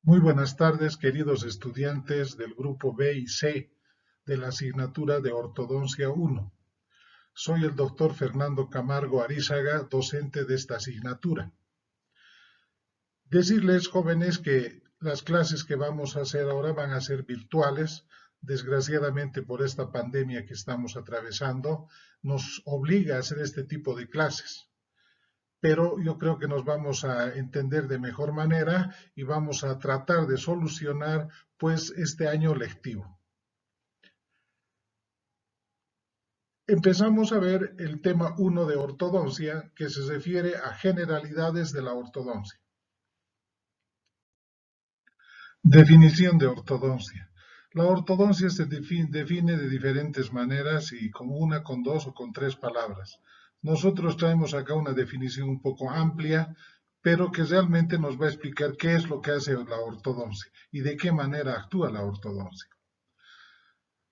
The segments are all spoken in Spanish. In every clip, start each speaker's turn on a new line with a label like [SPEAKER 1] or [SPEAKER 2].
[SPEAKER 1] Muy buenas tardes, queridos estudiantes del grupo B y C de la asignatura de Ortodoncia 1. Soy el doctor Fernando Camargo Arizaga, docente de esta asignatura. Decirles, jóvenes, que las clases que vamos a hacer ahora van a ser virtuales. Desgraciadamente, por esta pandemia que estamos atravesando, nos obliga a hacer este tipo de clases. Pero yo creo que nos vamos a entender de mejor manera y vamos a tratar de solucionar pues este año lectivo. Empezamos a ver el tema 1 de ortodoncia, que se refiere a generalidades de la ortodoncia. Definición de ortodoncia. La ortodoncia se define de diferentes maneras y con una, con dos o con tres palabras. Nosotros traemos acá una definición un poco amplia, pero que realmente nos va a explicar qué es lo que hace la ortodoncia y de qué manera actúa la ortodoncia.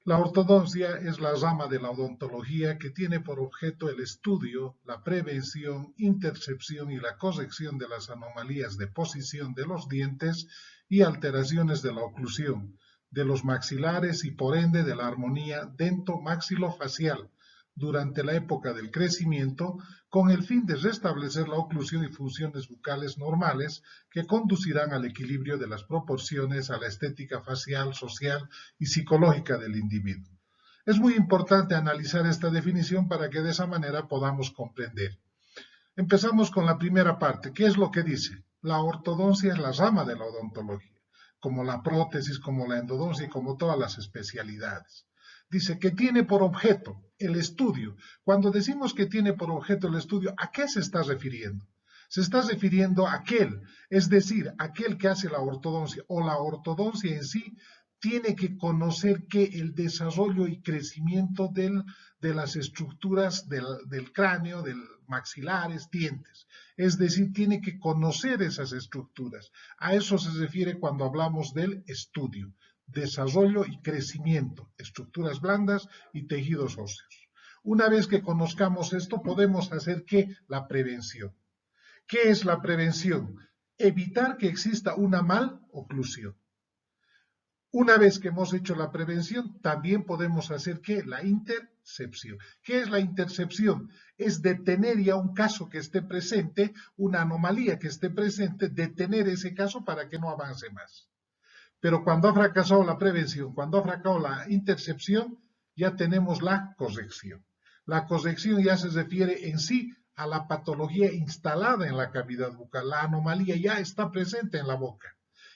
[SPEAKER 1] La ortodoncia es la rama de la odontología que tiene por objeto el estudio, la prevención, intercepción y la corrección de las anomalías de posición de los dientes y alteraciones de la oclusión, de los maxilares y por ende de la armonía dento-maxilofacial durante la época del crecimiento, con el fin de restablecer la oclusión y funciones bucales normales que conducirán al equilibrio de las proporciones, a la estética facial, social y psicológica del individuo. Es muy importante analizar esta definición para que de esa manera podamos comprender. Empezamos con la primera parte. ¿Qué es lo que dice? La ortodoncia es la rama de la odontología, como la prótesis, como la endodoncia y como todas las especialidades. Dice que tiene por objeto el estudio. Cuando decimos que tiene por objeto el estudio, ¿a qué se está refiriendo? Se está refiriendo a aquel, es decir, aquel que hace la ortodoncia o la ortodoncia en sí, tiene que conocer que el desarrollo y crecimiento de las estructuras del cráneo, del maxilares, dientes. Es decir, tiene que conocer esas estructuras. A eso se refiere cuando hablamos del estudio, desarrollo y crecimiento, estructuras blandas y tejidos óseos. Una vez que conozcamos esto, podemos hacer ¿qué? La prevención. ¿Qué es la prevención? Evitar que exista una maloclusión. Una vez que hemos hecho la prevención, también podemos hacer ¿qué? La intercepción. ¿Qué es la intercepción? Es detener ya un caso que esté presente, una anomalía que esté presente, detener ese caso para que no avance más. Pero cuando ha fracasado la prevención, cuando ha fracasado la intercepción, ya tenemos la corrección. La corrección ya se refiere en sí a la patología instalada en la cavidad bucal. La anomalía ya está presente en la boca.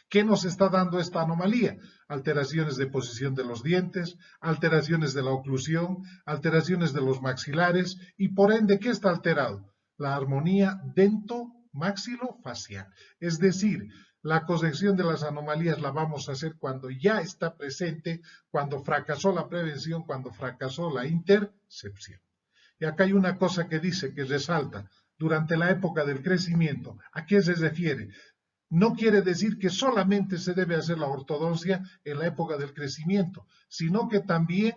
[SPEAKER 1] ¿Qué nos está dando esta anomalía? Alteraciones de posición de los dientes, alteraciones de la oclusión, alteraciones de los maxilares y por ende, ¿qué está alterado? La armonía dento-maxilofacial. Es decir, la corrección de las anomalías la vamos a hacer cuando ya está presente, cuando fracasó la prevención, cuando fracasó la intercepción. Y acá hay una cosa que dice, que resalta, durante la época del crecimiento. ¿A qué se refiere? No quiere decir que solamente se debe hacer la ortodoncia en la época del crecimiento, sino que también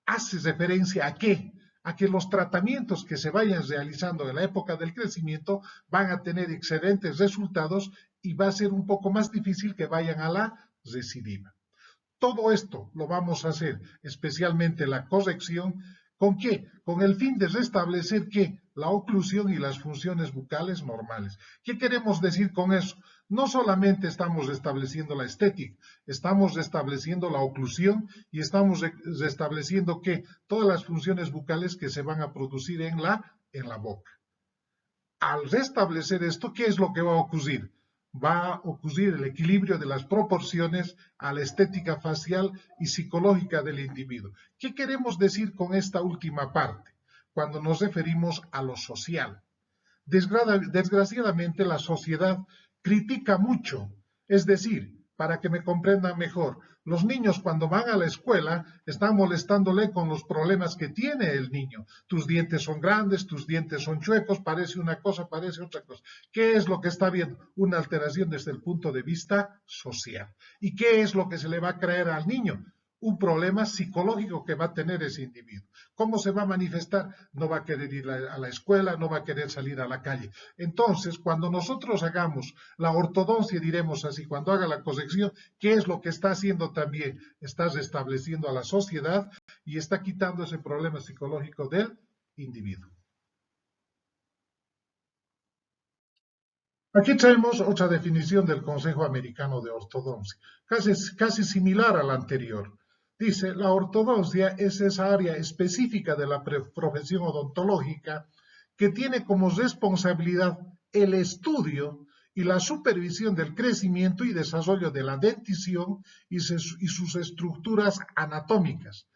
[SPEAKER 1] hace referencia a qué, a que los tratamientos que se vayan realizando en la época del crecimiento van a tener excelentes resultados y va a ser un poco más difícil que vayan a la recidiva. Todo esto lo vamos a hacer, especialmente la corrección, ¿con qué? Con el fin de restablecer ¿qué? La oclusión y las funciones bucales normales. ¿Qué queremos decir con eso? No solamente estamos restableciendo la estética, estamos restableciendo la oclusión y estamos restableciendo ¿qué? Todas las funciones bucales que se van a producir en la boca. Al restablecer esto, ¿qué es lo que va a ocurrir? Va a ocurrir el equilibrio de las proporciones a la estética facial y psicológica del individuo. ¿Qué queremos decir con esta última parte? Cuando nos referimos a lo social. Desgraciadamente la sociedad critica mucho, es decir, para que me comprendan mejor, los niños cuando van a la escuela están molestándole con los problemas que tiene el niño. Tus dientes son grandes, tus dientes son chuecos, parece una cosa, parece otra cosa. ¿Qué es lo que está viendo? Una alteración desde el punto de vista social. ¿Y qué es lo que se le va a creer al niño? un problema psicológico que va a tener ese individuo. ¿Cómo se va a manifestar? No va a querer ir a la escuela, no va a querer salir a la calle. Entonces, cuando nosotros hagamos la ortodoncia, diremos así, cuando haga la corrección, ¿qué es lo que está haciendo también? Está restableciendo a la sociedad y está quitando ese problema psicológico del individuo. Aquí traemos otra definición del Consejo Americano de Ortodoncia, casi similar a la anterior. Dice, la ortodoncia es esa área específica de la profesión odontológica que tiene como responsabilidad el estudio y la supervisión del crecimiento y desarrollo de la dentición y sus estructuras anatómicas,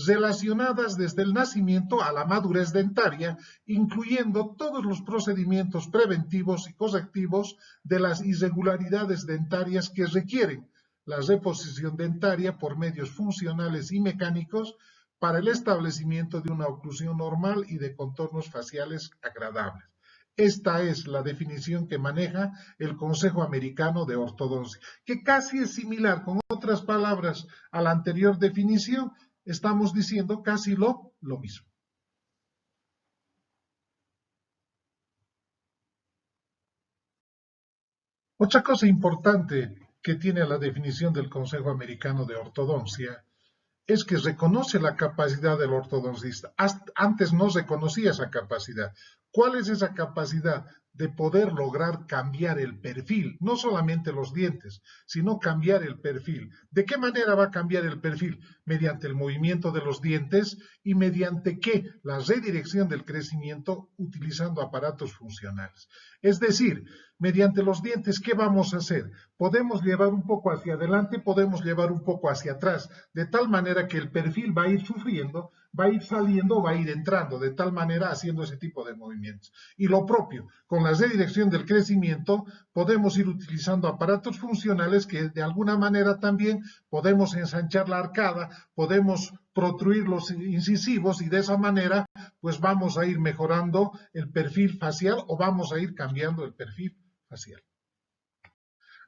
[SPEAKER 1] relacionadas desde el nacimiento a la madurez dentaria, incluyendo todos los procedimientos preventivos y correctivos de las irregularidades dentarias que requieren la reposición dentaria por medios funcionales y mecánicos para el establecimiento de una oclusión normal y de contornos faciales agradables. Esta es la definición que maneja el Consejo Americano de Ortodoncia, que casi es similar, con otras palabras, a la anterior definición. Estamos diciendo casi lo mismo. Otra cosa importante que tiene la definición del Consejo Americano de Ortodoncia es que reconoce la capacidad del ortodoncista. Antes no reconocía esa capacidad. ¿Cuál es esa capacidad? De poder lograr cambiar el perfil, no solamente los dientes, sino cambiar el perfil. ¿De qué manera va a cambiar el perfil? Mediante el movimiento de los dientes y mediante qué? La redirección del crecimiento utilizando aparatos funcionales. Es decir, mediante los dientes, ¿qué vamos a hacer? Podemos llevar un poco hacia adelante, podemos llevar un poco hacia atrás, de tal manera que el perfil va a ir sufriendo, va a ir saliendo, va a ir entrando, de tal manera haciendo ese tipo de movimientos. Y lo propio, con la redirección del crecimiento, podemos ir utilizando aparatos funcionales que de alguna manera también podemos ensanchar la arcada, podemos protruir los incisivos y de esa manera pues vamos a ir mejorando el perfil facial o vamos a ir cambiando el perfil facial.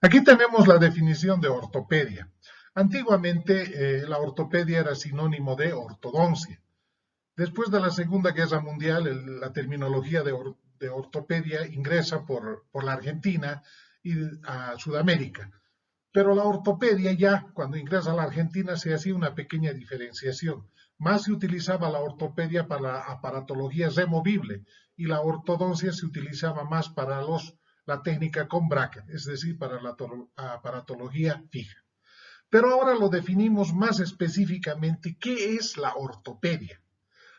[SPEAKER 1] Aquí tenemos la definición de ortopedia. Antiguamente la ortopedia era sinónimo de ortodoncia. Después de la Segunda Guerra Mundial, la terminología de ortopedia ingresa por la Argentina y a Sudamérica. Pero la ortopedia ya, cuando ingresa a la Argentina, se hacía una pequeña diferenciación. Más se utilizaba la ortopedia para la aparatología removible y la ortodoncia se utilizaba más para la técnica con bracket, es decir, para la aparatología fija. Pero ahora lo definimos más específicamente. ¿Qué es la ortopedia?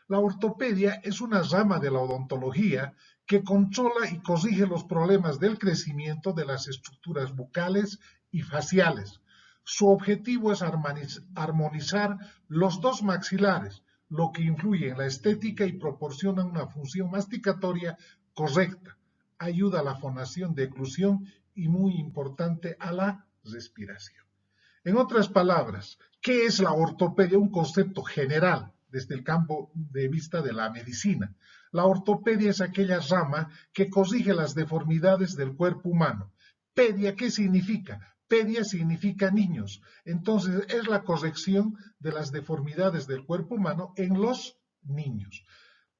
[SPEAKER 1] La ortopedia es una rama de la odontología que controla y corrige los problemas del crecimiento de las estructuras bucales y faciales. Su objetivo es armonizar los dos maxilares, lo que influye en la estética y proporciona una función masticatoria correcta. Ayuda a la fonación de oclusión y, muy importante, a la respiración. En otras palabras, ¿qué es la ortopedia? Un concepto general desde el campo de vista de la medicina. La ortopedia es aquella rama que corrige las deformidades del cuerpo humano. Pedia, ¿qué significa? Pedia significa niños. Entonces, es la corrección de las deformidades del cuerpo humano en los niños.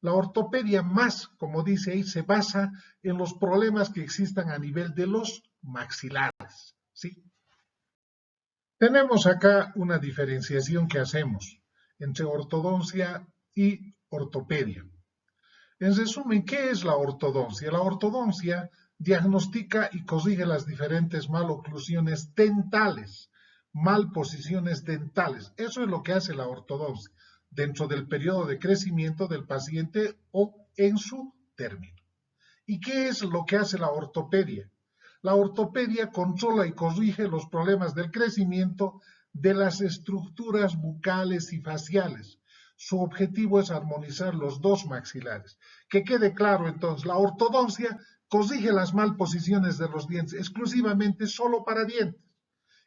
[SPEAKER 1] La ortopedia más, como dice ahí, se basa en los problemas que existan a nivel de los maxilares, ¿sí? Tenemos acá una diferenciación que hacemos entre ortodoncia y ortopedia. En resumen, ¿qué es la ortodoncia? La ortodoncia diagnostica y corrige las diferentes maloclusiones dentales, malposiciones dentales. Eso es lo que hace la ortodoncia dentro del periodo de crecimiento del paciente o en su término. ¿Y qué es lo que hace la ortopedia? La ortopedia controla y corrige los problemas del crecimiento de las estructuras bucales y faciales. Su objetivo es armonizar los dos maxilares. Que quede claro entonces, la ortodoncia corrige las malposiciones de los dientes exclusivamente solo para dientes.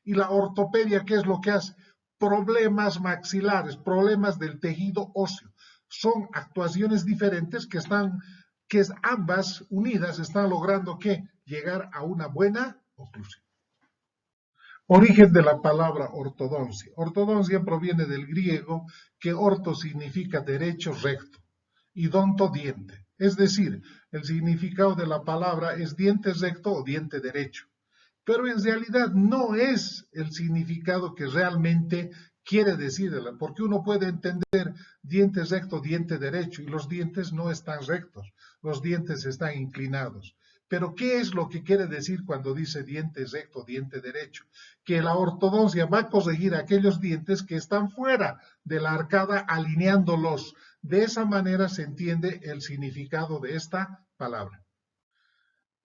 [SPEAKER 1] Y la ortopedia, ¿qué es lo que hace? Problemas maxilares, problemas del tejido óseo. Son actuaciones diferentes que ambas unidas están logrando ¿qué? Llegar a una buena oclusión. Origen de la palabra ortodoncia. Ortodoncia proviene del griego, que orto significa derecho, recto, y donto, diente. Es decir, el significado de la palabra es diente recto o diente derecho. Pero en realidad no es el significado que realmente quiere decir, porque uno puede entender diente recto, diente derecho, y los dientes no están rectos, los dientes están inclinados. Pero ¿qué es lo que quiere decir cuando dice diente recto, diente derecho? Que la ortodoncia va a corregir aquellos dientes que están fuera de la arcada, alineándolos. De esa manera se entiende el significado de esta palabra.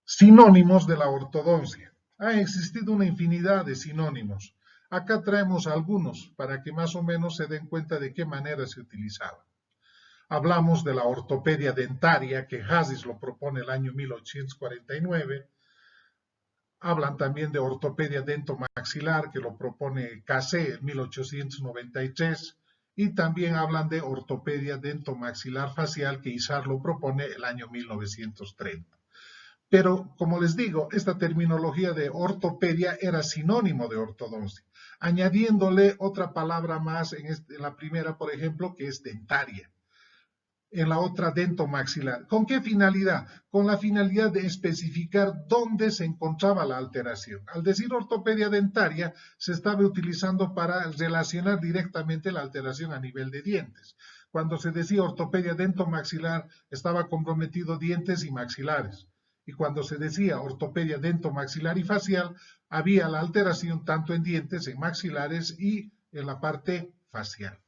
[SPEAKER 1] Sinónimos de la ortodoncia. Ha existido una infinidad de sinónimos. Acá traemos algunos para que más o menos se den cuenta de qué manera se utilizaba. Hablamos de la ortopedia dentaria, que Hasis lo propone el año 1849. Hablan también de ortopedia dentomaxilar, que lo propone Cassé en 1893. Y también hablan de ortopedia dentomaxilar facial, que Isar lo propone el año 1930. Pero, como les digo, esta terminología de ortopedia era sinónimo de ortodoncia, añadiéndole otra palabra más en la primera, por ejemplo, que es dentaria. En la otra, dentomaxilar. ¿Con qué finalidad? Con la finalidad de especificar dónde se encontraba la alteración. Al decir ortopedia dentaria, se estaba utilizando para relacionar directamente la alteración a nivel de dientes. Cuando se decía ortopedia dentomaxilar, estaba comprometido dientes y maxilares. Y cuando se decía ortopedia dentomaxilar y facial, había la alteración tanto en dientes, en maxilares y en la parte facial.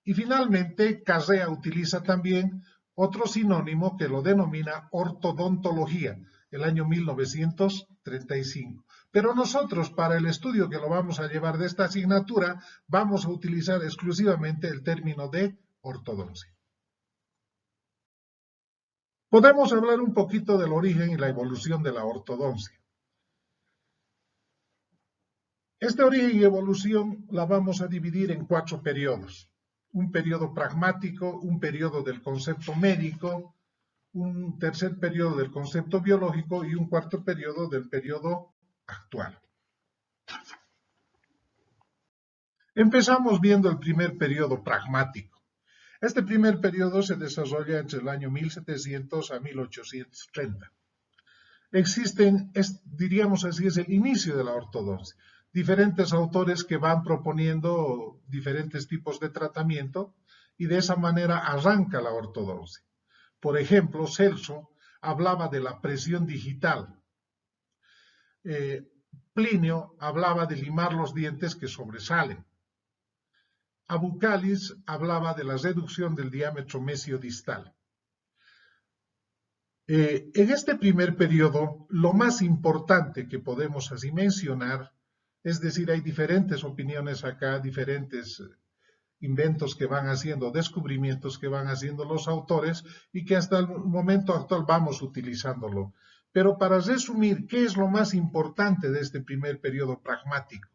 [SPEAKER 1] Y finalmente, Carrea utiliza también otro sinónimo que lo denomina ortodontología, el año 1935. Pero nosotros, para el estudio que lo vamos a llevar de esta asignatura, vamos a utilizar exclusivamente el término de ortodoncia. Podemos hablar un poquito del origen y la evolución de la ortodoncia. Este origen y evolución la vamos a dividir en 4 periodos. Un periodo pragmático, un periodo del concepto médico, un tercer periodo del concepto biológico y un cuarto periodo del periodo actual. Empezamos viendo el primer periodo pragmático. Este primer periodo se desarrolla entre el año 1700 a 1830. Existen, diríamos así, es el inicio de la ortodoncia. Diferentes autores que van proponiendo diferentes tipos de tratamiento y de esa manera arranca la ortodoncia. Por ejemplo, Celso hablaba de la presión digital. Plinio hablaba de limar los dientes que sobresalen. Abucalis hablaba de la reducción del diámetro mesiodistal. En este primer periodo, lo más importante que podemos así mencionar, es decir, hay diferentes opiniones acá, diferentes inventos que van haciendo, descubrimientos que van haciendo los autores y que hasta el momento actual vamos utilizándolo. Pero para resumir, ¿qué es lo más importante de este primer periodo pragmático?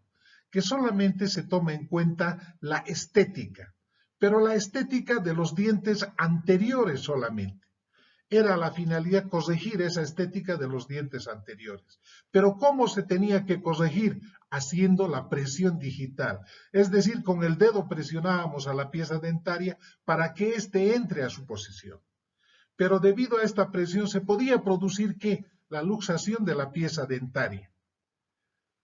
[SPEAKER 1] Que solamente se toma en cuenta la estética, pero la estética de los dientes anteriores solamente. Era la finalidad corregir esa estética de los dientes anteriores. Pero ¿cómo se tenía que corregir? Haciendo la presión digital. Es decir, con el dedo presionábamos a la pieza dentaria para que éste entre a su posición. Pero debido a esta presión se podía producir ¿qué? La luxación de la pieza dentaria.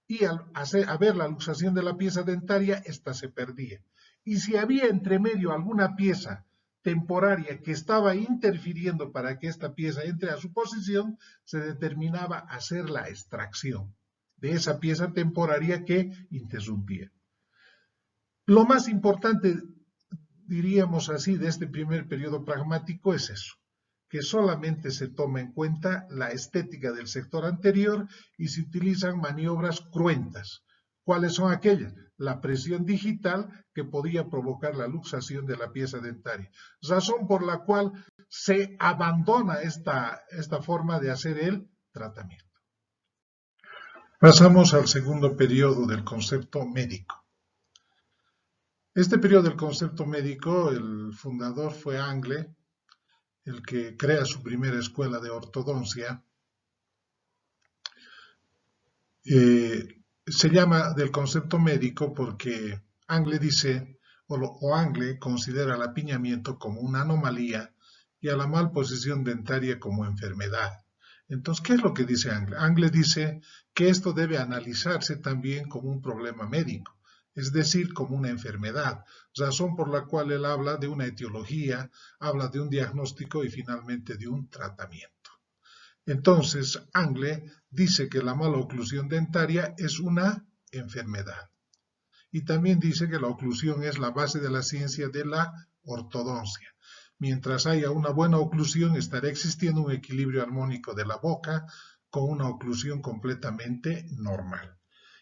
[SPEAKER 1] Y al haber la luxación de la pieza dentaria, esta se perdía. Y si había entre medio alguna pieza temporaria que estaba interfiriendo para que esta pieza entre a su posición, se determinaba hacer la extracción de esa pieza temporaria que interrumpía. Lo más importante, diríamos así, de este primer periodo pragmático es eso, que solamente se toma en cuenta la estética del sector anterior y se utilizan maniobras cruentas. ¿Cuáles son aquellas? La presión digital que podía provocar la luxación de la pieza dentaria. Razón por la cual se abandona esta forma de hacer el tratamiento. Pasamos al segundo periodo del concepto médico. Este periodo del concepto médico, el fundador fue Angle, el que crea su primera escuela de ortodoncia. Se llama del concepto médico porque Angle dice, Angle considera el apiñamiento como una anomalía y a la malposición dentaria como enfermedad. Entonces, ¿qué es lo que dice Angle? Angle dice que esto debe analizarse también como un problema médico, es decir, como una enfermedad, razón por la cual él habla de una etiología, habla de un diagnóstico y finalmente de un tratamiento. Entonces, Angle dice que la maloclusión dentaria es una enfermedad. Y también dice que la oclusión es la base de la ciencia de la ortodoncia. Mientras haya una buena oclusión, estará existiendo un equilibrio armónico de la boca con una oclusión completamente normal.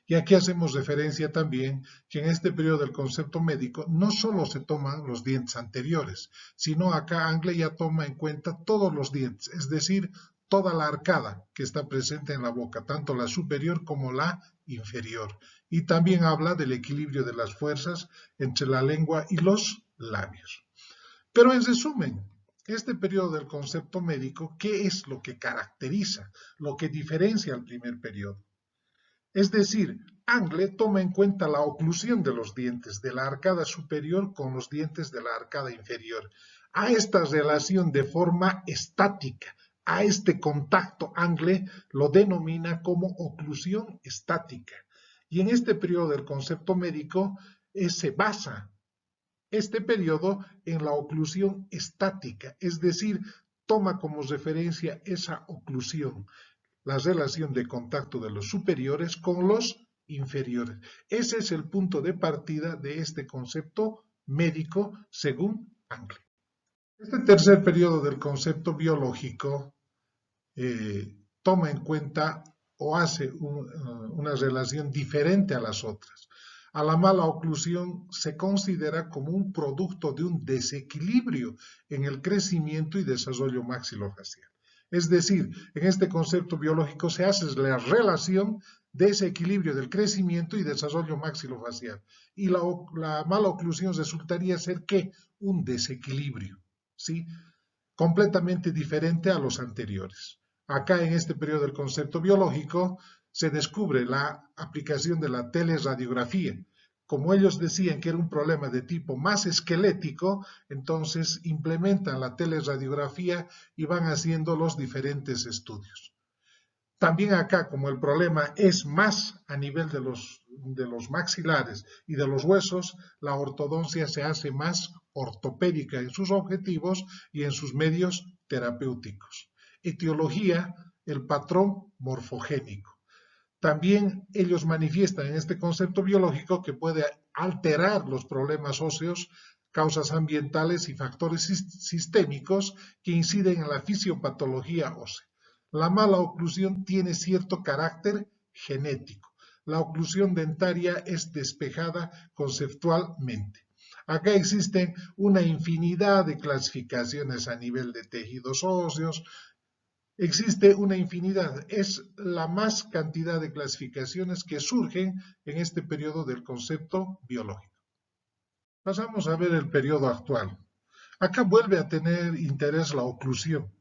[SPEAKER 1] Y aquí hacemos referencia también que en este periodo del concepto médico no solo se toman los dientes anteriores, sino acá Angle ya toma en cuenta todos los dientes, es decir, toda la arcada que está presente en la boca, tanto la superior como la inferior. Y también habla del equilibrio de las fuerzas entre la lengua y los labios. Pero en resumen, este periodo del concepto médico, ¿qué es lo que caracteriza, lo que diferencia al primer periodo? Es decir, Angle toma en cuenta la oclusión de los dientes de la arcada superior con los dientes de la arcada inferior. A esta relación de forma estática, a este contacto, Angle lo denomina como oclusión estática. Y en este periodo del concepto médico se basa este periodo en la oclusión estática, es decir, toma como referencia esa oclusión, la relación de contacto de los superiores con los inferiores. Ese es el punto de partida de este concepto médico según Angle. Este tercer periodo del concepto biológico toma en cuenta o hace una relación diferente a las otras. A la mala oclusión se considera como un producto de un desequilibrio en el crecimiento y desarrollo maxilofacial. Es decir, en este concepto biológico se hace la relación de ese equilibrio del crecimiento y desarrollo maxilofacial. Y la mala oclusión resultaría ser ¿qué? Un desequilibrio, ¿sí? Completamente diferente a los anteriores. Acá en este periodo del concepto biológico se descubre la aplicación de la teleradiografía. Como ellos decían que era un problema de tipo más esquelético, entonces implementan la teleradiografía y van haciendo los diferentes estudios. También acá, como el problema es más a nivel de los maxilares y de los huesos, la ortodoncia se hace más ortopédica en sus objetivos y en sus medios terapéuticos. Etiología, el patrón morfogénico. También ellos manifiestan en este concepto biológico que puede alterar los problemas óseos, causas ambientales y factores sistémicos que inciden en la fisiopatología ósea. La mala oclusión tiene cierto carácter genético. La oclusión dentaria es despejada conceptualmente. Acá existen una infinidad de clasificaciones a nivel de tejidos óseos. Existe una infinidad, es la más cantidad de clasificaciones que surgen en este periodo del concepto biológico. Pasamos a ver el periodo actual. Acá vuelve a tener interés la oclusión.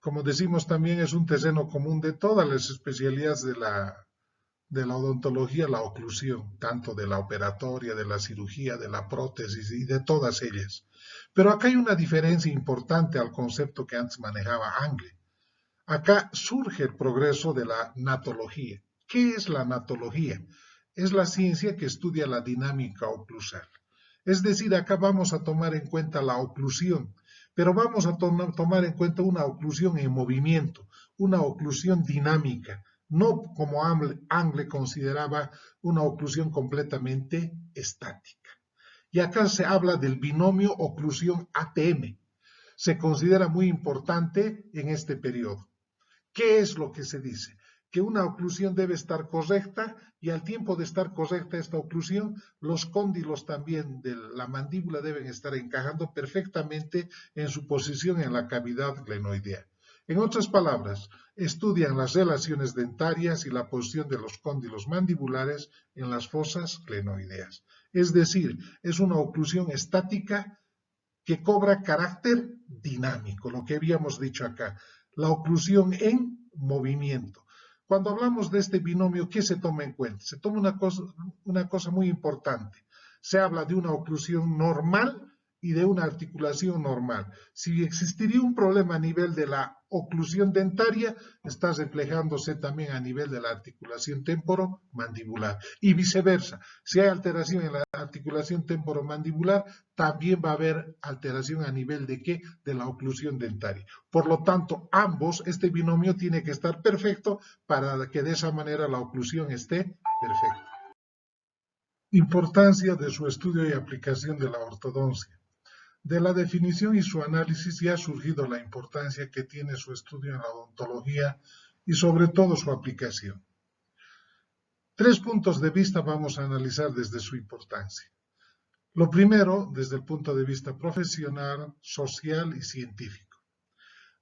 [SPEAKER 1] Como decimos, también es un terreno común de todas las especialidades de la odontología, la oclusión, tanto de la operatoria, de la cirugía, de la prótesis y de todas ellas. Pero acá hay una diferencia importante al concepto que antes manejaba Angle. Acá surge el progreso de la natología. ¿Qué es la natología? Es la ciencia que estudia la dinámica oclusal. Es decir, acá vamos a tomar en cuenta la oclusión, pero vamos a tomar en cuenta una oclusión en movimiento, una oclusión dinámica, no como Angle consideraba una oclusión completamente estática. Y acá se habla del binomio oclusión-ATM. Se considera muy importante en este periodo. ¿Qué es lo que se dice? Que una oclusión debe estar correcta y al tiempo de estar correcta esta oclusión, los cóndilos también de la mandíbula deben estar encajando perfectamente en su posición en la cavidad glenoidea. En otras palabras, estudian las relaciones dentarias y la posición de los cóndilos mandibulares en las fosas glenoideas. Es decir, es una oclusión estática que cobra carácter dinámico, lo que habíamos dicho acá, la oclusión en movimiento. Cuando hablamos de este binomio, ¿qué se toma en cuenta? Se toma una cosa muy importante. Se habla de una oclusión normal y de una articulación normal. Si existiría un problema a nivel de la oclusión dentaria, está reflejándose también a nivel de la articulación temporomandibular. Y viceversa, si hay alteración en la articulación temporomandibular, también va a haber alteración a nivel de ¿qué? De la oclusión dentaria. Por lo tanto, ambos, este binomio tiene que estar perfecto para que de esa manera la oclusión esté perfecta. Importancia de su estudio y aplicación de la ortodoncia. De la definición y su análisis ya ha surgido la importancia que tiene su estudio en la odontología y sobre todo su aplicación. 3 puntos de vista vamos a analizar desde su importancia. Lo primero, desde el punto de vista profesional, social y científico.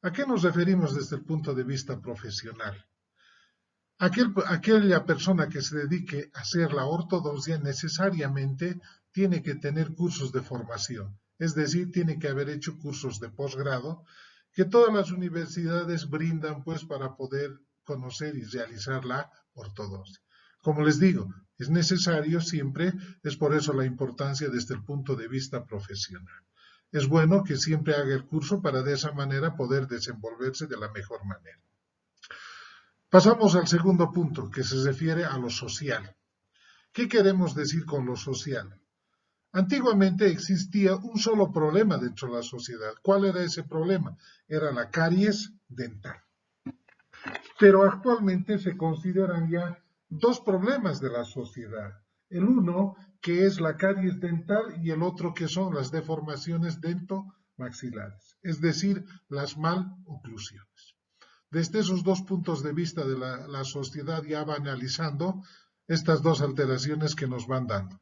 [SPEAKER 1] ¿A qué nos referimos desde el punto de vista profesional? Aquella persona que se dedique a hacer la ortodoncia necesariamente tiene que tener cursos de formación, es decir, tiene que haber hecho cursos de posgrado que todas las universidades brindan pues para poder conocer y realizar la ortodoncia. Como les digo, es necesario siempre, es por eso la importancia desde el punto de vista profesional. Es bueno que siempre haga el curso para de esa manera poder desenvolverse de la mejor manera. Pasamos al segundo punto, que se refiere a lo social. ¿Qué queremos decir con lo social? Antiguamente existía un solo problema dentro de la sociedad. ¿Cuál era ese problema? Era la caries dental. Pero actualmente se consideran ya 2 problemas de la sociedad. El uno, que es la caries dental, y el otro, que son las deformaciones dentomaxilares, es decir, las maloclusiones. Desde esos 2 puntos de vista de la sociedad ya va analizando estas 2 alteraciones que nos van dando.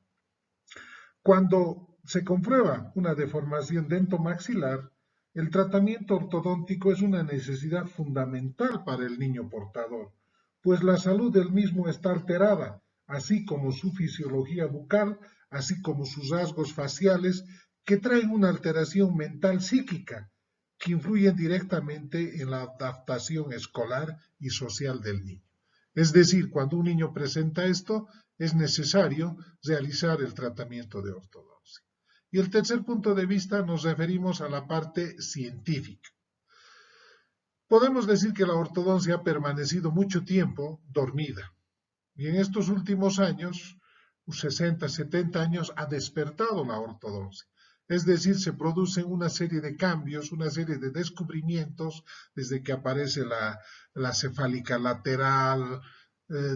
[SPEAKER 1] Cuando se comprueba una deformación dentomaxilar, el tratamiento ortodóntico es una necesidad fundamental para el niño portador, pues la salud del mismo está alterada, así como su fisiología bucal, así como sus rasgos faciales, que traen una alteración mental psíquica, que influyen directamente en la adaptación escolar y social del niño. Es decir, cuando un niño presenta esto, es necesario realizar el tratamiento de ortodoncia. Y el tercer punto de vista nos referimos a la parte científica. Podemos decir que la ortodoncia ha permanecido mucho tiempo dormida. Y en estos últimos años, 60, 70 años, ha despertado la ortodoncia. Es decir, se producen una serie de cambios, una serie de descubrimientos, desde que aparece la cefálica lateral,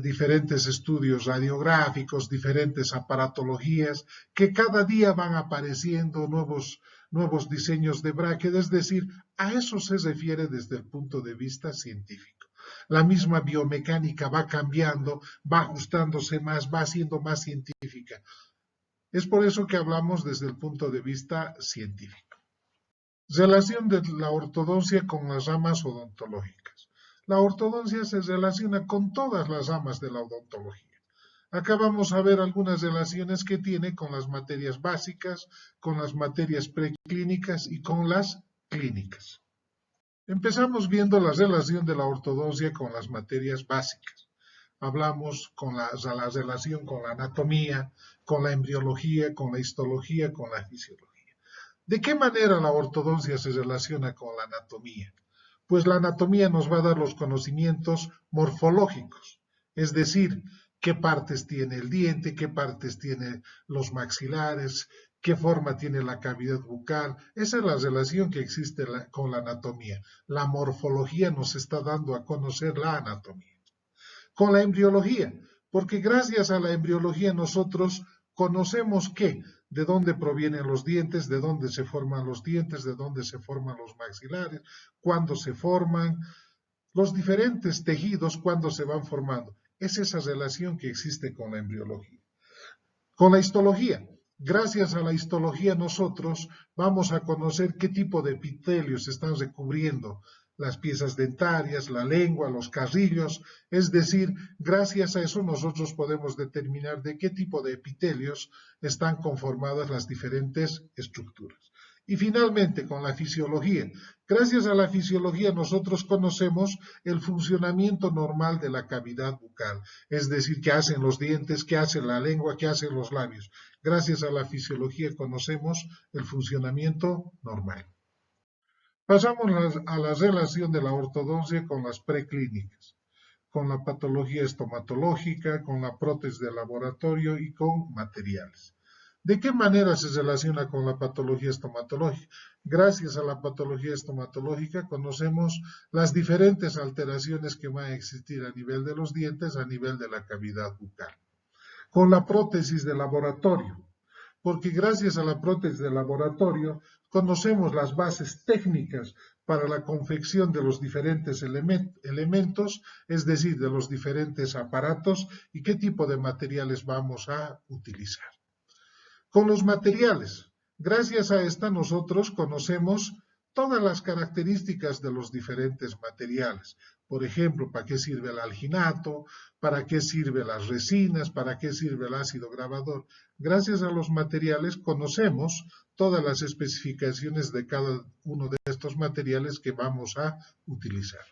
[SPEAKER 1] diferentes estudios radiográficos, diferentes aparatologías, que cada día van apareciendo nuevos diseños de bráqueda, es decir, a eso se refiere desde el punto de vista científico. La misma biomecánica va cambiando, va ajustándose más, va siendo más científica. Es por eso que hablamos desde el punto de vista científico. Relación de la ortodoncia con las ramas odontológicas. La ortodoncia se relaciona con todas las ramas de la odontología. Acá vamos a ver algunas relaciones que tiene con las materias básicas, con las materias preclínicas y con las clínicas. Empezamos viendo la relación de la ortodoncia con las materias básicas. Hablamos con la relación con la anatomía, con la embriología, con la histología, con la fisiología. ¿De qué manera la ortodoncia se relaciona con la anatomía? Pues la anatomía nos va a dar los conocimientos morfológicos, es decir, qué partes tiene el diente, qué partes tiene los maxilares, qué forma tiene la cavidad bucal. Esa es la relación que existe con la anatomía. La morfología nos está dando a conocer la anatomía. Con la embriología, porque gracias a la embriología nosotros conocemos de dónde provienen los dientes, de dónde se forman los dientes, de dónde se forman los maxilares, cuándo se forman, los diferentes tejidos, cuándo se van formando. Es esa relación que existe con la embriología. Con la histología, gracias a la histología nosotros vamos a conocer qué tipo de epitelios están recubriendo las piezas dentarias, la lengua, los carrillos, es decir, gracias a eso nosotros podemos determinar de qué tipo de epitelios están conformadas las diferentes estructuras. Y finalmente, con la fisiología. Gracias a la fisiología nosotros conocemos el funcionamiento normal de la cavidad bucal, es decir, qué hacen los dientes, qué hace la lengua, qué hacen los labios. Gracias a la fisiología conocemos el funcionamiento normal. Pasamos a la relación de la ortodoncia con las preclínicas, con la patología estomatológica, con la prótesis de laboratorio y con materiales. ¿De qué manera se relaciona con la patología estomatológica? Gracias a la patología estomatológica conocemos las diferentes alteraciones que van a existir a nivel de los dientes, a nivel de la cavidad bucal. Con la prótesis de laboratorio, porque gracias a la prótesis de laboratorio conocemos las bases técnicas para la confección de los diferentes elementos, es decir, de los diferentes aparatos y qué tipo de materiales vamos a utilizar. Con los materiales, gracias a esta nosotros conocemos todas las características de los diferentes materiales. Por ejemplo, para qué sirve el alginato, para qué sirven las resinas, para qué sirve el ácido grabador. Gracias a los materiales conocemos todas las especificaciones de cada uno de estos materiales que vamos a utilizar.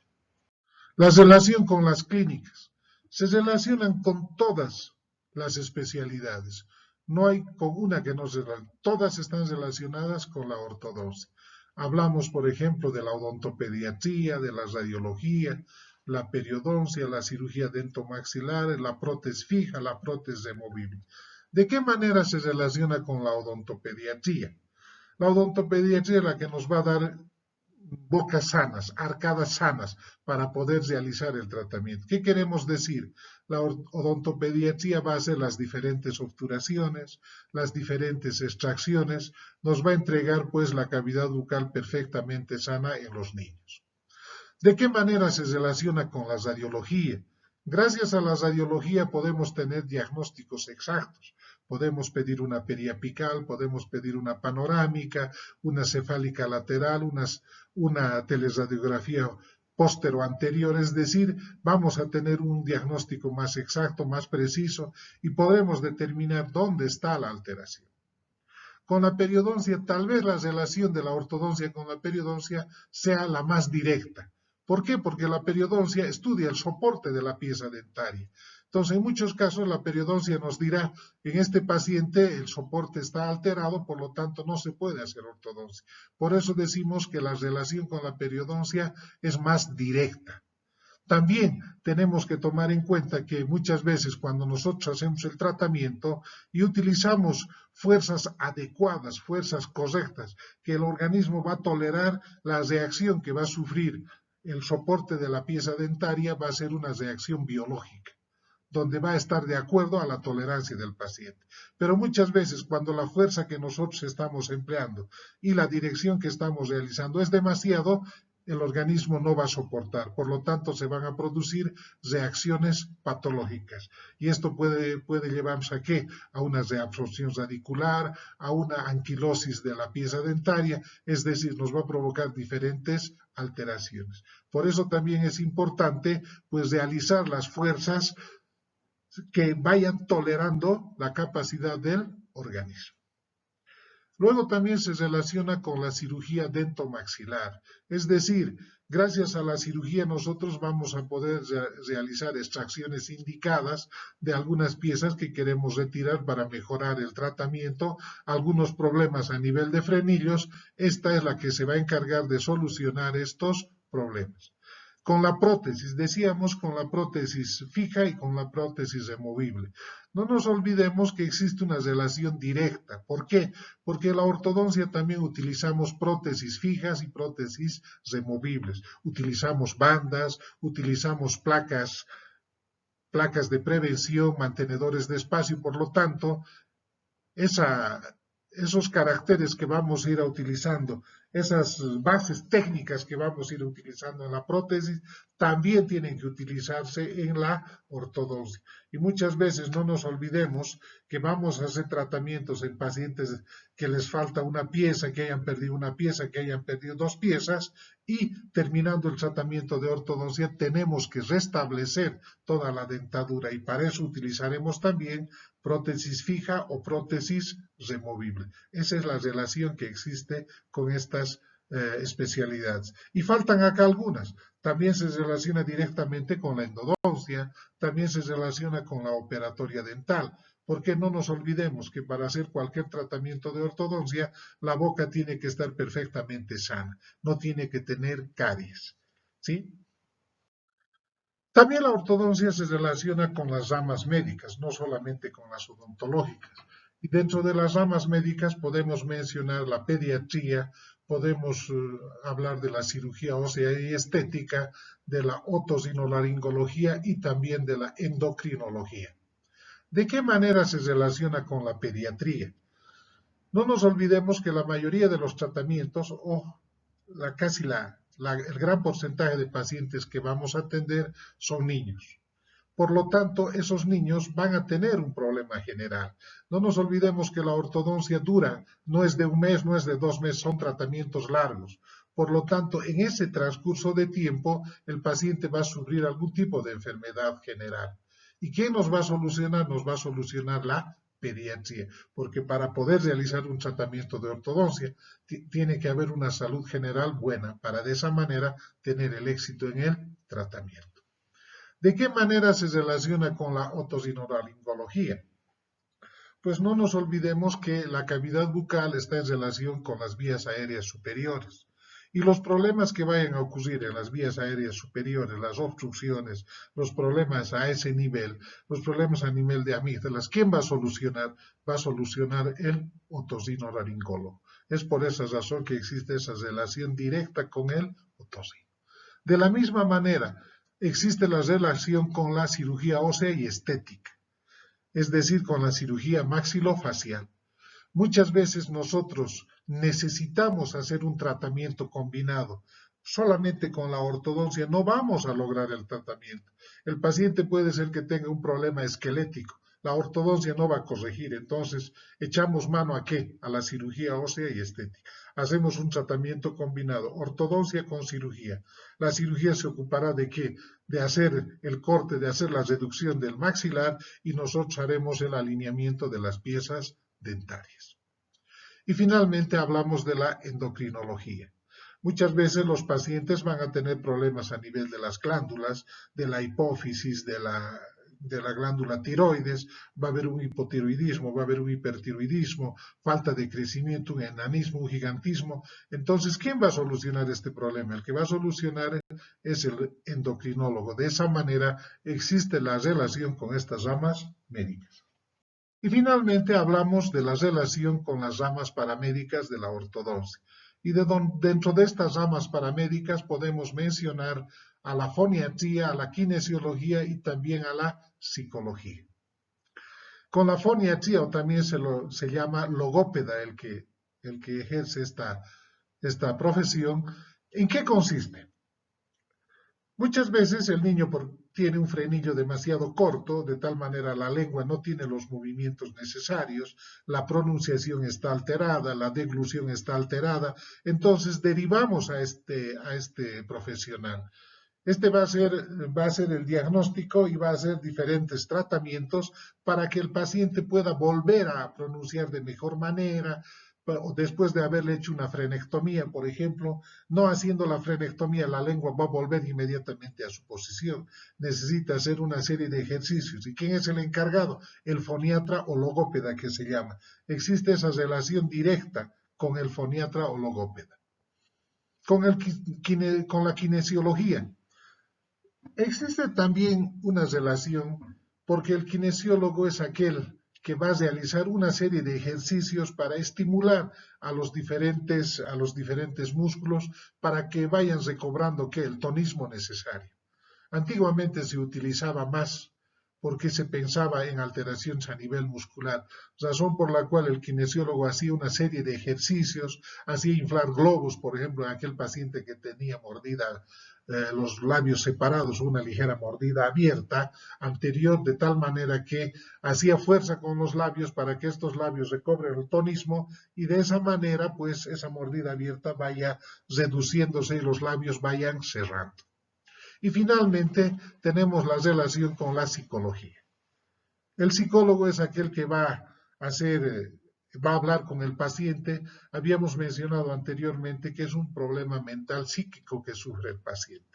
[SPEAKER 1] La relación con las clínicas. Se relacionan con todas las especialidades. No hay con una que no se relacione. Todas están relacionadas con la ortodoncia. Hablamos, por ejemplo, de la odontopediatría, de la radiología, la periodoncia, la cirugía dentomaxilar, la prótesis fija, la prótesis removible. ¿De qué manera se relaciona con la odontopediatría? La odontopediatría es la que nos va a dar bocas sanas, arcadas sanas, para poder realizar el tratamiento. ¿Qué queremos decir? La odontopediatría va a hacer las diferentes obturaciones, las diferentes extracciones, nos va a entregar pues la cavidad bucal perfectamente sana en los niños. ¿De qué manera se relaciona con la radiología? Gracias a la radiología podemos tener diagnósticos exactos. Podemos pedir una periapical, podemos pedir una panorámica, una cefálica lateral, una teleradiografía póstero anterior, es decir, vamos a tener un diagnóstico más exacto, más preciso y podremos determinar dónde está la alteración. Con la periodoncia, tal vez la relación de la ortodoncia con la periodoncia sea la más directa. ¿Por qué? Porque la periodoncia estudia el soporte de la pieza dentaria. Entonces, en muchos casos, la periodoncia nos dirá, en este paciente el soporte está alterado, por lo tanto, no se puede hacer ortodoncia. Por eso decimos que la relación con la periodoncia es más directa. También tenemos que tomar en cuenta que muchas veces cuando nosotros hacemos el tratamiento y utilizamos fuerzas adecuadas, fuerzas correctas, que el organismo va a tolerar, la reacción que va a sufrir el soporte de la pieza dentaria va a ser una reacción biológica, donde va a estar de acuerdo a la tolerancia del paciente. Pero muchas veces cuando la fuerza que nosotros estamos empleando y la dirección que estamos realizando es demasiado, el organismo no va a soportar. Por lo tanto, se van a producir reacciones patológicas. Y esto puede llevarnos a ¿qué? A una reabsorción radicular, a una anquilosis de la pieza dentaria, es decir, nos va a provocar diferentes alteraciones. Por eso también es importante pues realizar las fuerzas que vayan tolerando la capacidad del organismo. Luego también se relaciona con la cirugía dentomaxilar, es decir, gracias a la cirugía nosotros vamos a poder realizar extracciones indicadas de algunas piezas que queremos retirar para mejorar el tratamiento, algunos problemas a nivel de frenillos, esta es la que se va a encargar de solucionar estos problemas. Con la prótesis, decíamos con la prótesis fija y con la prótesis removible. No nos olvidemos que existe una relación directa. ¿Por qué? Porque en la ortodoncia también utilizamos prótesis fijas y prótesis removibles. Utilizamos bandas, utilizamos placas de prevención, mantenedores de espacio, por lo tanto, esos caracteres que vamos a ir utilizando, esas bases técnicas que vamos a ir utilizando en la prótesis, también tienen que utilizarse en la ortodoncia. Y muchas veces no nos olvidemos que vamos a hacer tratamientos en pacientes que les falta una pieza, que hayan perdido una pieza, que hayan perdido dos piezas, y terminando el tratamiento de ortodoncia tenemos que restablecer toda la dentadura y para eso utilizaremos también prótesis fija o prótesis removible. Esa es la relación que existe con estas especialidades. Y faltan acá algunas. También se relaciona directamente con la endodoncia, también se relaciona con la operatoria dental, porque no nos olvidemos que para hacer cualquier tratamiento de ortodoncia, la boca tiene que estar perfectamente sana, no tiene que tener caries, ¿sí? También la ortodoncia se relaciona con las ramas médicas, no solamente con las odontológicas. Y dentro de las ramas médicas podemos mencionar la pediatría, podemos hablar de la cirugía ósea y estética, de la otorinolaringología y también de la endocrinología. ¿De qué manera se relaciona con la pediatría? No nos olvidemos que la mayoría de los tratamientos, o el gran porcentaje de pacientes que vamos a atender son niños. Por lo tanto, esos niños van a tener un problema general. No nos olvidemos que la ortodoncia dura, no es de un mes, no es de 2 meses, son tratamientos largos. Por lo tanto, en ese transcurso de tiempo, el paciente va a sufrir algún tipo de enfermedad general. ¿Y quién nos va a solucionar? Nos va a solucionar la pediatría, porque para poder realizar un tratamiento de ortodoncia tiene que haber una salud general buena para de esa manera tener el éxito en el tratamiento. ¿De qué manera se relaciona con la otorinolaringología? Pues no nos olvidemos que la cavidad bucal está en relación con las vías aéreas superiores. Y los problemas que vayan a ocurrir en las vías aéreas superiores, las obstrucciones, los problemas a ese nivel, los problemas a nivel de amígdalas, ¿quién va a solucionar? Va a solucionar el otorinolaringólogo. Es por esa razón que existe esa relación directa con el otorrino. De la misma manera, existe la relación con la cirugía ósea y estética, es decir, con la cirugía maxilofacial. Muchas veces nosotros necesitamos hacer un tratamiento combinado. Solamente con la ortodoncia no vamos a lograr el tratamiento. El paciente puede ser que tenga un problema esquelético. La ortodoncia no va a corregir. Entonces, echamos mano ¿a qué? A la cirugía ósea y estética. Hacemos un tratamiento combinado, ortodoncia con cirugía. La cirugía se ocupará de qué? De hacer el corte, de hacer la reducción del maxilar y nosotros haremos el alineamiento de las piezas dentarias. Y finalmente hablamos de la endocrinología. Muchas veces los pacientes van a tener problemas a nivel de las glándulas, de la hipófisis, de la glándula tiroides, va a haber un hipotiroidismo, va a haber un hipertiroidismo, falta de crecimiento, un enanismo, un gigantismo. Entonces, ¿quién va a solucionar este problema? El que va a solucionar es el endocrinólogo. De esa manera existe la relación con estas ramas médicas. Y finalmente hablamos de la relación con las ramas paramédicas de la ortodoncia. Y dentro de estas ramas paramédicas podemos mencionar a la foniatría, a la kinesiología y también a la psicología. Con la foniatría, o también se llama logópeda el que ejerce esta profesión, ¿en qué consiste? Muchas veces el niño tiene un frenillo demasiado corto, de tal manera la lengua no tiene los movimientos necesarios, la pronunciación está alterada, la deglución está alterada, entonces derivamos a este profesional. Este va a ser el diagnóstico y va a hacer diferentes tratamientos para que el paciente pueda volver a pronunciar de mejor manera, después de haberle hecho una frenectomía, por ejemplo, no haciendo la frenectomía, la lengua va a volver inmediatamente a su posición. Necesita hacer una serie de ejercicios. ¿Y quién es el encargado? El foniatra o logópeda que se llama. Existe esa relación directa con el foniatra o logópeda. Con la kinesiología. Existe también una relación porque el kinesiólogo es aquel que va a realizar una serie de ejercicios para estimular a los diferentes músculos para que vayan recobrando el tonismo necesario. Antiguamente se utilizaba más porque se pensaba en alteraciones a nivel muscular, razón por la cual el kinesiólogo hacía una serie de ejercicios, hacía inflar globos, por ejemplo, en aquel paciente que tenía mordida los labios separados, una ligera mordida abierta anterior, de tal manera que hacía fuerza con los labios para que estos labios recobren el tonismo y de esa manera, pues, esa mordida abierta vaya reduciéndose y los labios vayan cerrando. Y finalmente tenemos la relación con la psicología. El psicólogo es aquel que va a hablar con el paciente. Habíamos mencionado anteriormente que es un problema mental psíquico que sufre el paciente.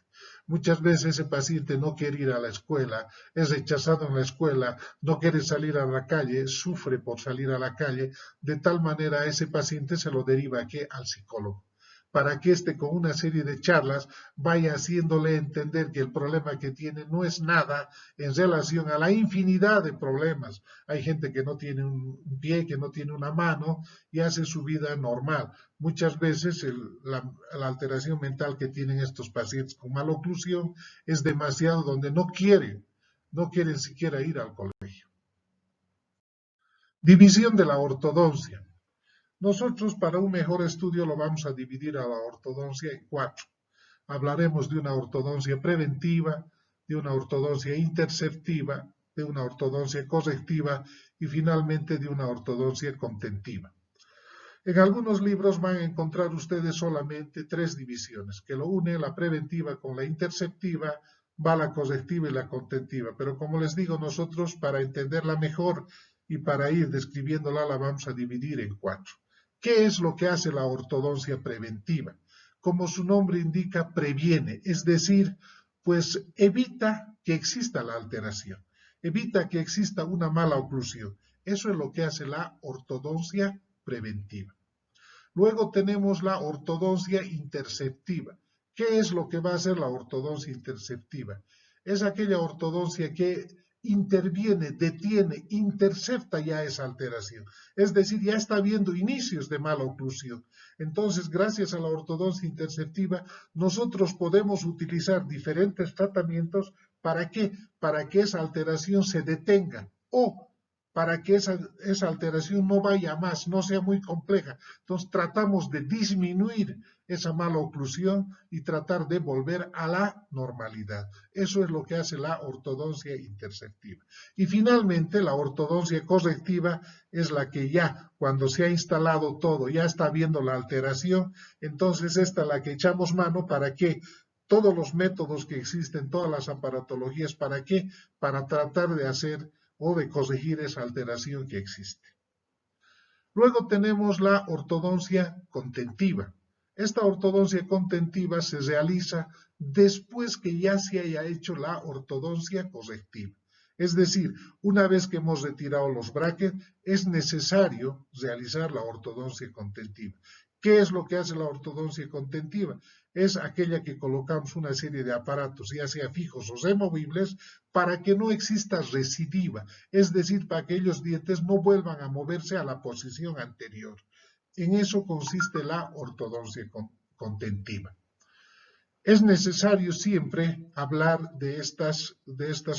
[SPEAKER 1] Muchas veces ese paciente no quiere ir a la escuela, es rechazado en la escuela, no quiere salir a la calle, sufre por salir a la calle, de tal manera a ese paciente se lo deriva aquí al psicólogo, para que éste con una serie de charlas vaya haciéndole entender que el problema que tiene no es nada en relación a la infinidad de problemas. Hay gente que no tiene un pie, que no tiene una mano y hace su vida normal. Muchas veces la alteración mental que tienen estos pacientes con maloclusión es demasiado, donde no quieren siquiera ir al colegio. División de la ortodoncia. Nosotros para un mejor estudio lo vamos a dividir a la ortodoncia en 4. Hablaremos de una ortodoncia preventiva, de una ortodoncia interceptiva, de una ortodoncia correctiva y finalmente de una ortodoncia contentiva. En algunos libros van a encontrar ustedes solamente 3 divisiones, que lo une la preventiva con la interceptiva, va la correctiva y la contentiva. Pero como les digo, nosotros para entenderla mejor y para ir describiéndola la vamos a dividir en 4. ¿Qué es lo que hace la ortodoncia preventiva? Como su nombre indica, previene, es decir, pues evita que exista la alteración, evita que exista una mala oclusión. Eso es lo que hace la ortodoncia preventiva. Luego tenemos la ortodoncia interceptiva. ¿Qué es lo que va a hacer la ortodoncia interceptiva? Es aquella ortodoncia que interviene, detiene, intercepta ya esa alteración. Es decir, ya está habiendo inicios de mala oclusión. Entonces, gracias a la ortodoncia interceptiva, nosotros podemos utilizar diferentes tratamientos. ¿Para qué? Para que esa alteración se detenga o para que esa alteración no vaya más, no sea muy compleja. Entonces tratamos de disminuir esa mala oclusión y tratar de volver a la normalidad. Eso es lo que hace la ortodoncia interceptiva. Y finalmente la ortodoncia correctiva es la que ya cuando se ha instalado todo, ya está viendo la alteración, entonces esta es la que echamos mano para que todos los métodos que existen, todas las aparatologías, ¿para qué? Para tratar de hacer o de corregir esa alteración que existe. Luego tenemos la ortodoncia contentiva. Esta ortodoncia contentiva se realiza después que ya se haya hecho la ortodoncia correctiva. Es decir, una vez que hemos retirado los brackets, es necesario realizar la ortodoncia contentiva. ¿Qué es lo que hace la ortodoncia contentiva? Es aquella que colocamos una serie de aparatos, ya sea fijos o removibles, para que no exista recidiva, es decir, para que aquellos dientes no vuelvan a moverse a la posición anterior. En eso consiste la ortodoncia contentiva. Es necesario siempre hablar de estas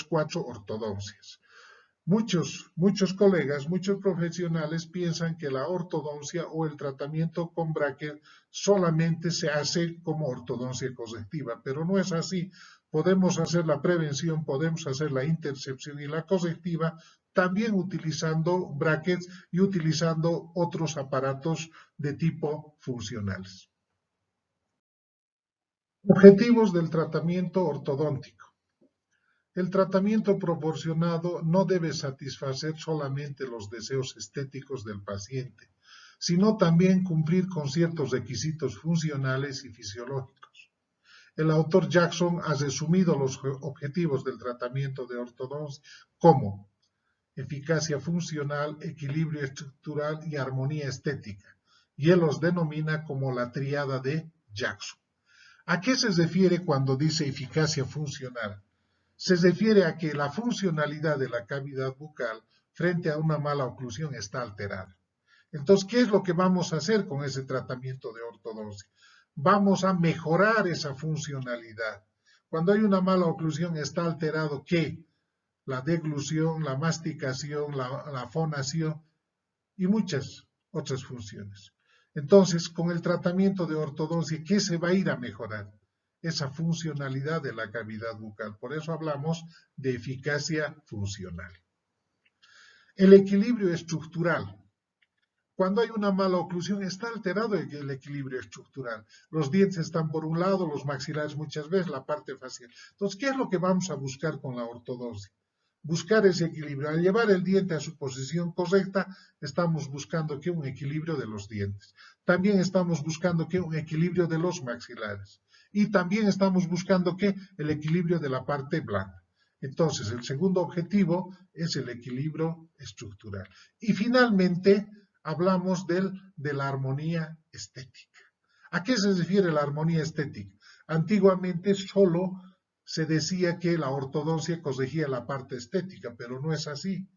[SPEAKER 1] 4 ortodoncias. Muchos colegas, muchos profesionales piensan que la ortodoncia o el tratamiento con bracket solamente se hace como ortodoncia correctiva, pero no es así. Podemos hacer la prevención, podemos hacer la intercepción y la correctiva también utilizando brackets y utilizando otros aparatos de tipo funcionales. Objetivos del tratamiento ortodóntico. El tratamiento proporcionado no debe satisfacer solamente los deseos estéticos del paciente, sino también cumplir con ciertos requisitos funcionales y fisiológicos. El autor Jackson ha resumido los objetivos del tratamiento de ortodoncia como eficacia funcional, equilibrio estructural y armonía estética, y él los denomina como la tríada de Jackson. ¿A qué se refiere cuando dice eficacia funcional? Se refiere a que la funcionalidad de la cavidad bucal frente a una mala oclusión está alterada. Entonces, ¿qué es lo que vamos a hacer con ese tratamiento de ortodoncia? Vamos a mejorar esa funcionalidad. Cuando hay una mala oclusión está alterado, ¿qué? La deglución, la masticación, la fonación y muchas otras funciones. Entonces, con el tratamiento de ortodoncia, ¿qué se va a ir a mejorar? esa funcionalidad de la cavidad bucal. Por eso hablamos de eficacia funcional. El equilibrio estructural. Cuando hay una mala oclusión, está alterado el equilibrio estructural. Los dientes están por un lado, los maxilares muchas veces, la parte facial. Entonces, ¿qué es lo que vamos a buscar con la ortodoncia? Buscar ese equilibrio. Al llevar el diente a su posición correcta, estamos buscando que un equilibrio de los dientes. También estamos buscando que un equilibrio de los maxilares. Y también estamos buscando que el equilibrio de la parte blanda. Entonces, el segundo objetivo es el equilibrio estructural. Y finalmente, hablamos de la armonía estética. ¿A qué se refiere la armonía estética? Antiguamente solo se decía que la ortodoncia corregía la parte estética, pero no es así.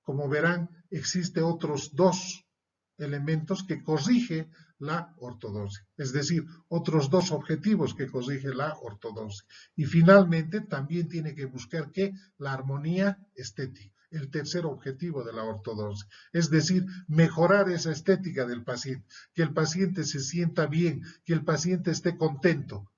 [SPEAKER 1] Como verán, existen otros dos elementos que corrige la ortodoncia, es decir, otros dos objetivos que corrige la ortodoncia. Y finalmente también tiene que buscar que la armonía estética, el tercer objetivo de la ortodoncia, es decir, mejorar esa estética del paciente, que el paciente se sienta bien, que el paciente esté contento,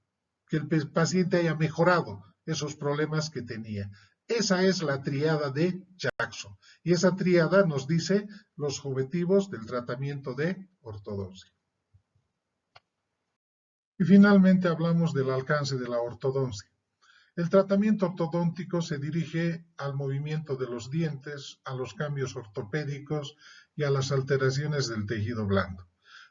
[SPEAKER 1] que el paciente haya mejorado esos problemas que tenía. Esa es la tríada de Jackson. Y esa tríada nos dice los objetivos del tratamiento de ortodoncia. Y finalmente hablamos del alcance de la ortodoncia. El tratamiento ortodóntico se dirige al movimiento de los dientes, a los cambios ortopédicos y a las alteraciones del tejido blando.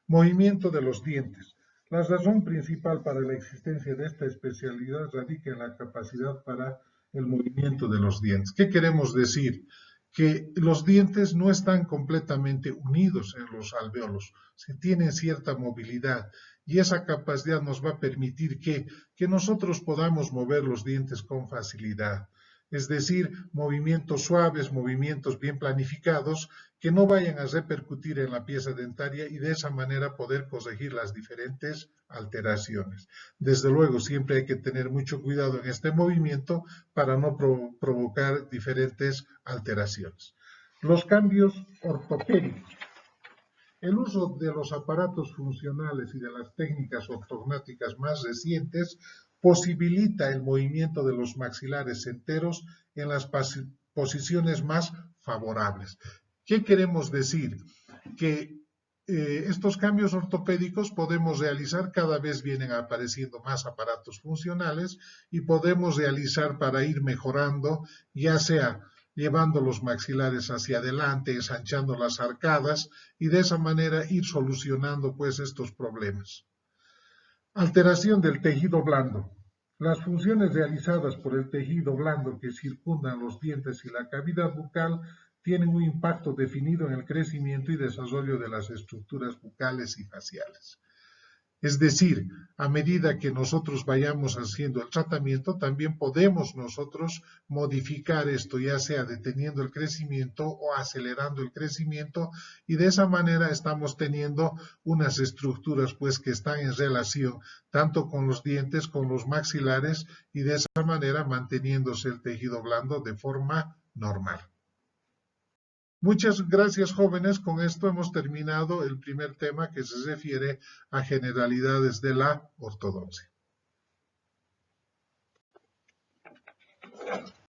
[SPEAKER 1] Movimiento de los dientes. La razón principal para la existencia de esta especialidad radica en la capacidad para el movimiento de los dientes. ¿Qué queremos decir? Que los dientes no están completamente unidos en los alvéolos, se tienen cierta movilidad y esa capacidad nos va a permitir que nosotros podamos mover los dientes con facilidad. Es decir, movimientos suaves, movimientos bien planificados, que no vayan a repercutir en la pieza dentaria y de esa manera poder corregir las diferentes alteraciones. Desde luego, siempre hay que tener mucho cuidado en este movimiento para no provocar diferentes alteraciones. Los cambios ortopédicos. El uso de los aparatos funcionales y de las técnicas ortognáticas más recientes posibilita el movimiento de los maxilares enteros en las posiciones más favorables. ¿Qué queremos decir? Que estos cambios ortopédicos podemos realizar, cada vez vienen apareciendo más aparatos funcionales y podemos realizar para ir mejorando, ya sea llevando los maxilares hacia adelante, ensanchando las arcadas y de esa manera ir solucionando pues estos problemas. Alteración del tejido blando. Las funciones realizadas por el tejido blando que circundan los dientes y la cavidad bucal tienen un impacto definido en el crecimiento y desarrollo de las estructuras bucales y faciales. Es decir, a medida que nosotros vayamos haciendo el tratamiento, también podemos nosotros modificar esto, ya sea deteniendo el crecimiento o acelerando el crecimiento, y de esa manera estamos teniendo unas estructuras pues que están en relación tanto con los dientes, con los maxilares, y de esa manera manteniéndose el tejido blando de forma normal. Muchas gracias, jóvenes. Con esto hemos terminado el primer tema que se refiere a generalidades de la ortodoncia.